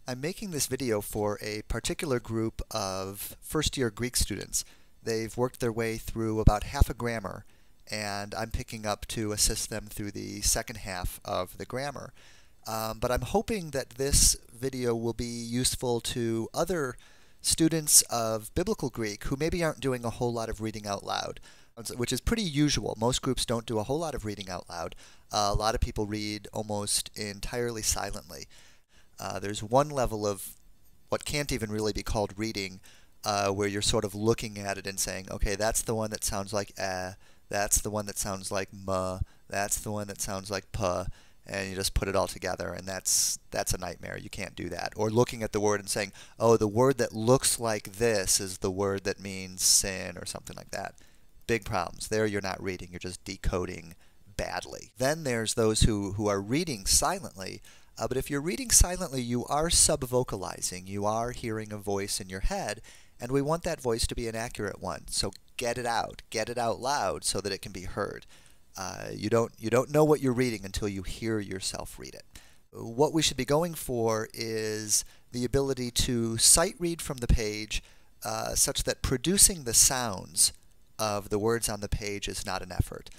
I'm making this video for a particular group of first-year Greek students. They've worked their way through about half a grammar, and I'm picking up to assist them through the second half of the grammar. But I'm hoping that this video will be useful to other students of Biblical Greek who maybe aren't doing a whole lot of reading out loud, which is pretty usual. Most groups don't do a whole lot of reading out loud. A lot of people read almost entirely silently. There's one level of what can't even really be called reading, where you're sort of looking at it and saying, okay, that's the one that sounds like eh, that's the one that sounds like muh, that's the one that sounds like puh, and you just put it all together, and that's a nightmare. You can't do that. Or looking at the word and saying, oh, the word that looks like this is the word that means sin, or something like that. Big problems. There you're not reading, you're just decoding badly. Then there's those who are reading silently. But if you're reading silently, you are subvocalizing. You are hearing a voice in your head, and we want that voice to be an accurate one. So get it out loud so that it can be heard. You don't know what you're reading until you hear yourself read it. What we should be going for is the ability to sight read from the page such that producing the sounds of the words on the page is not an effort.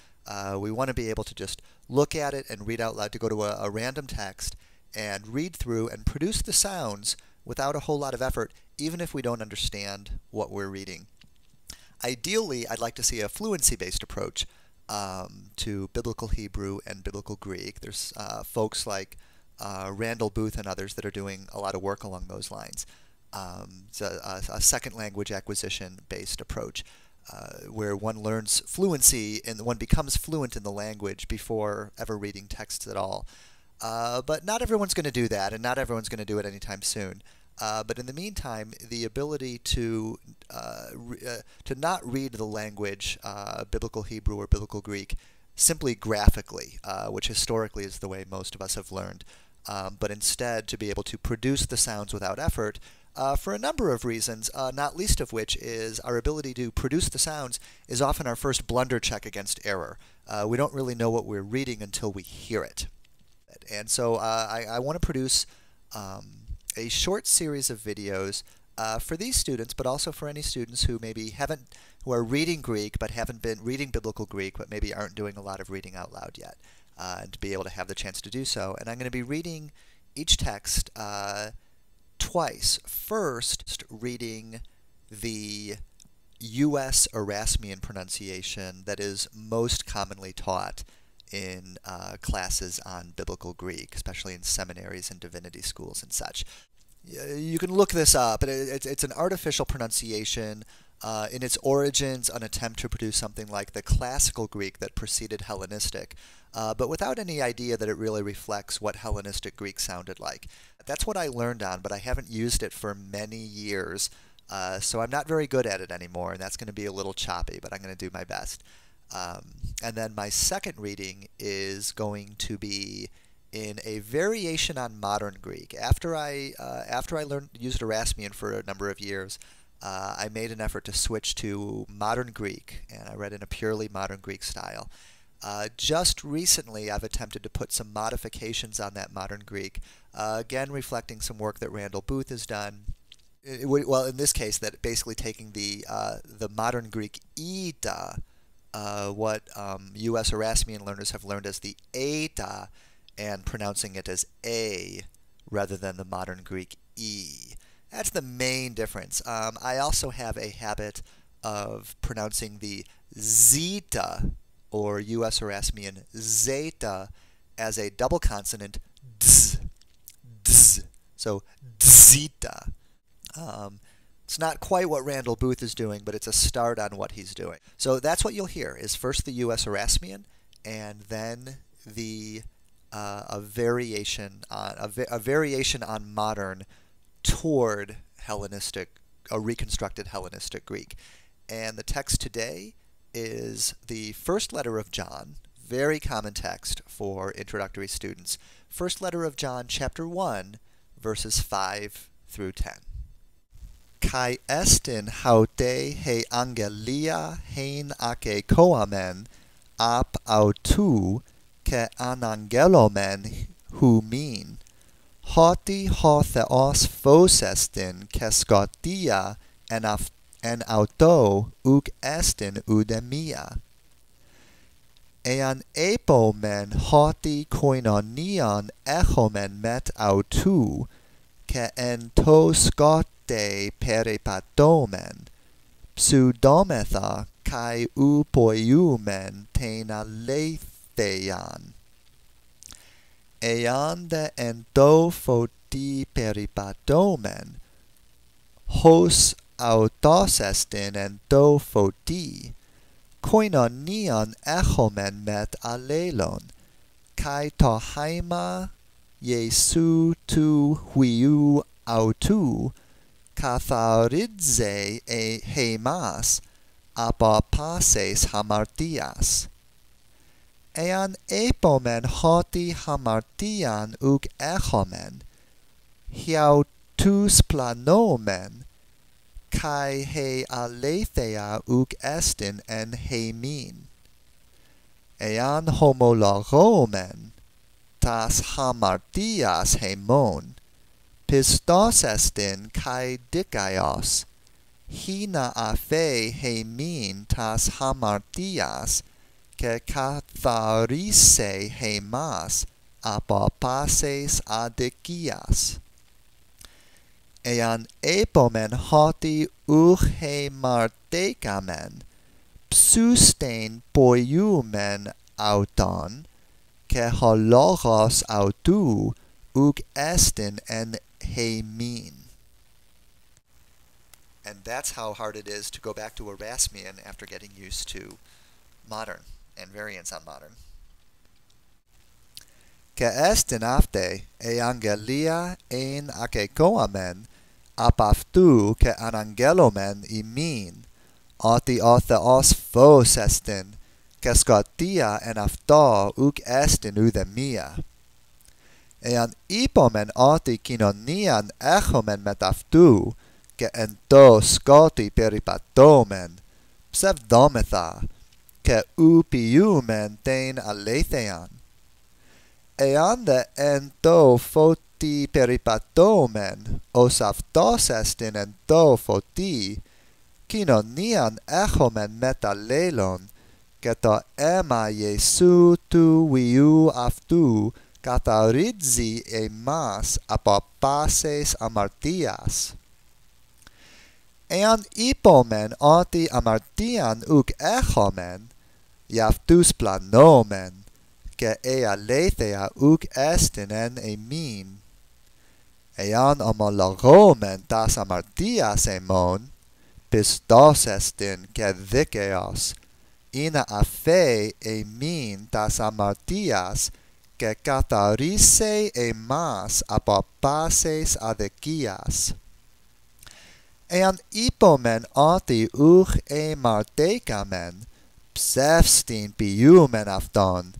We want to be able to just look at it and read out loud, to go to a random text and read through and produce the sounds without a whole lot of effort, even if we don't understand what we're reading. Ideally, I'd like to see a fluency-based approach to Biblical Hebrew and Biblical Greek. There's folks like Randall Booth and others that are doing a lot of work along those lines. It's a second language acquisition-based approach. Where one learns fluency and one becomes fluent in the language before ever reading texts at all. But not everyone's going to do that, and not everyone's going to do it anytime soon. But in the meantime, the ability to not read the language, Biblical Hebrew or Biblical Greek, simply graphically, which historically is the way most of us have learned, but instead to be able to produce the sounds without effort, for a number of reasons, not least of which is our ability to produce the sounds is often our first blunder check against error. We don't really know what we're reading until we hear it. And so I want to produce a short series of videos for these students, but also for any students who maybe who are reading Greek but haven't been reading Biblical Greek, but maybe aren't doing a lot of reading out loud yet, and to be able to have the chance to do so. And I'm going to be reading each text twice. First, reading the U.S. Erasmian pronunciation that is most commonly taught in classes on Biblical Greek, especially in seminaries and divinity schools and such. You can look this up, but it's an artificial pronunciation. In its origins, an attempt to produce something like the classical Greek that preceded Hellenistic, but without any idea that it really reflects what Hellenistic Greek sounded like. That's what I learned on, but I haven't used it for many years, so I'm not very good at it anymore, and that's going to be a little choppy, but I'm going to do my best. And then my second reading is going to be in a variation on modern Greek. After I used Erasmian for a number of years, I made an effort to switch to modern Greek, and I read in a purely modern Greek style. Just recently, I've attempted to put some modifications on that modern Greek, again reflecting some work that Randall Booth has done. Well, in this case, that basically taking the modern Greek ida, what U.S. Erasmian learners have learned as the eta, and pronouncing it as a rather than the modern Greek e. That's the main difference. I also have a habit of pronouncing the zeta, or U.S. Erasmian zeta, as a double consonant, dz, dz. So zeta. It's not quite what Randall Booth is doing, but it's a start on what he's doing. So that's what you'll hear, is first the U.S. Erasmian, and then the a variation on modern toward Hellenistic, a reconstructed Hellenistic Greek. And the text today is the first letter of John, very common text for introductory students. First letter of John, chapter 1, verses 5 through 10. Kai estin haute he angelia hein ake koamen ap autu ke anangelomen humin Hoti ho theos phos estin keskotia en auto uk estin udemia. Ean epomen hoti koinonion echomen met autou, ke en to skote peripatomen, pseudometha kai upoiumen tena leithean. Ean de en to photi peripatomen, hos autos estin en to photi, koinonion echomen met alelon, kai to haima Jesu tu huiu autu, katharidze e hemas, apopases hamartias. Ean epomen hoti hamartian uk echomen, hiautus planomen, kai he aletheia uk estin en hemin. Ean homologomen, tas hamartias hemon, pistos estin kai dikaios, hina aphe hemin tas hamartias, ke katharise hemas, apopases adikias. Ean epomen hoti hemartekamen, psustein poiumen auton, ke hologos autou uk estin en hemin. And that's how hard it is to go back to Erasmian after getting used to modern and variants on modern. Ke estin afte eangelia ein akekoamen apaftu ke anangelomen imin, oti o theos phos estin, ke skotia en afto uk estin udemia. Ean ipomen oti kinonian echomen met aftu, ke ento skoti peripatomen, pseudometha, ke upiumen tein alethean. Ean de ento photi peripatomen, os aftos estin ento photi, kinonian echomen met alelon, ke to ema Jesu tu viu aftu, katharidzi emas apopases amartias. Ean ipomen oti amartian uk echomen, iaftus planomen, ke aletheia uk estin en emin. Ean homologomen tas amartias emon, pistos estin ke dikeos, ina aphe emin tas amartias, ke katharise emas apopases adikias. Ean ipomen oti hemartekamen, psefstin piumen afton,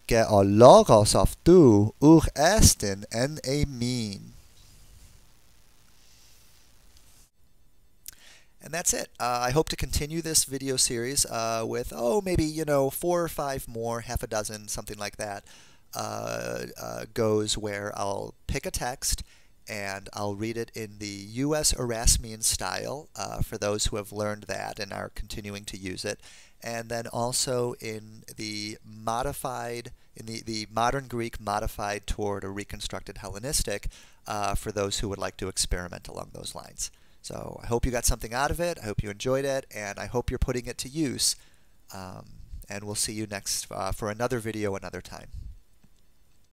ke o logos aftu estin en emin. And that's it. I hope to continue this video series with, maybe, 4 or 5 more, half a dozen, something like that, goes where I'll pick a text and I'll read it in the U.S. Erasmian style for those who have learned that and are continuing to use it, and then also in the modified, in the modern Greek modified toward a reconstructed Hellenistic for those who would like to experiment along those lines. So I hope you got something out of it, I hope you enjoyed it, and I hope you're putting it to use. And we'll see you next for another video another time.